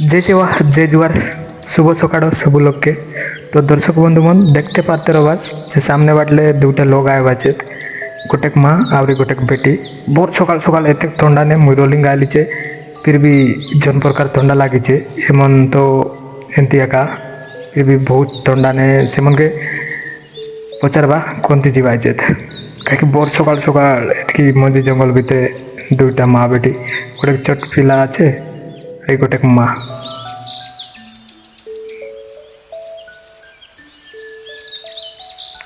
जय सेवा जय जुआर शुभ सकाळ सब लोग के। तो दर्शक बंधु मन देखते पाते रहो बास जे सामने बाटले दुटा लोग आए बाचेत गोटेक माँ आवरी गोटेक बेटी। बहुत सकाल सकाल एते थंडा ने मुई रोलिंग आलीचे फिर भी जन प्रकार थंडा लागिचे एमन तो एंती एका फिर भी बहुत थंडा ने सेमन के पचारबा कोंती जीवाचेत कहीं बहुत सकाल सकाल एतकी मजी जंगल बीते दुईटा माँ बेटी गोटे छोट पिला आछे गोटेक माँ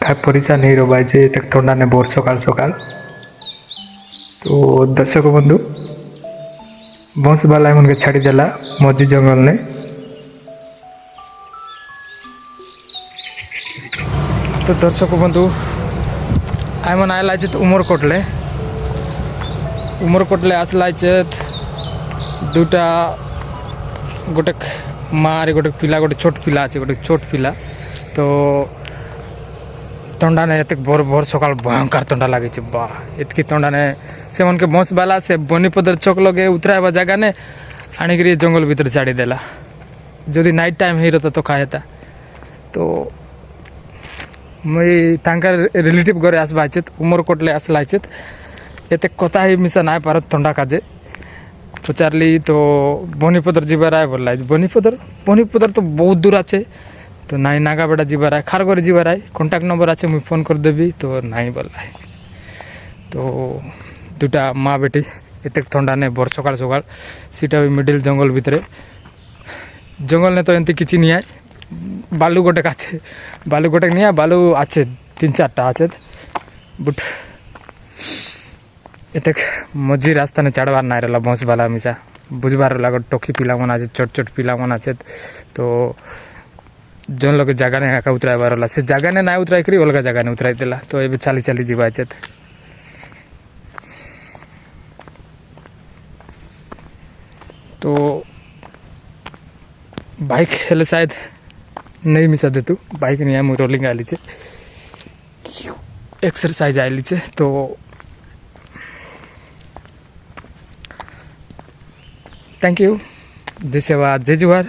काय परिचय नहीं रबाइचे तक थंडा ने बोर सकाल सकाल। तो दर्शक बंधु बंश बाला मन के छाड़ी देला मजी जंगल ने। तो दर्शक बंधु आय मन आयला उमरकोटले आसला दुटा गोटे माँ गोटे पिला गोटे छोट पिला अच्छे गोटे छोट पिला। तो थंडा ने एत भोर भोर सकाल भयंकर थंडा लगे बा एतकी थंडा ने से मन के बंश बाला से बनीपदर चौक लगे उतरावा जगह ने आणिक जंगल भीतर छाड़ी देला। जदि नाइट टाइम हो रहा तो क्या तो मुई तांकर रिलेटिव घरे आसबा उमरकोटले आसला एते कथा ही मिसा ना पार थंडा काजे पचारली तो बनीपदर जीवार आए बोला बनीपदर तो बहुत दूर आछे तो नाई नागाबेड़ा जीवार आए खारगरे जीवार आए कॉन्टैक्ट नंबर आछे मुई फोन कर देवी तो नाई बोला। तो दुटा माँ बेटी एते थंडा ने बोर सकाल सकाल सीटा भी मिडिल जंगल भितरे जंगल ने तो एंती किछि नहीं आए बालू गोटे आछे बालू गोटे नहीं आए बालू आछे 3-4टा आछे बट एते मजी रास्ता ने चढ़वार ना रहा बंश बाला मिसा बुझबार रहा टोकी पिला मन आज छोट छोट पिला मन आछे। तो जन लोग जगह ने एका उतराइबार रहा से जगह ने ना उतराई करी अलग जगह ने उतराई देला। तो ये चाली चाली जीवा आछे। तो बाइक हेले शायद नहीं मिसा दे तू बाइक नहीं है मुझे रोलिंग आली एक्सरसाइज आली तो थैंक यू जय सेवा जय जुहार।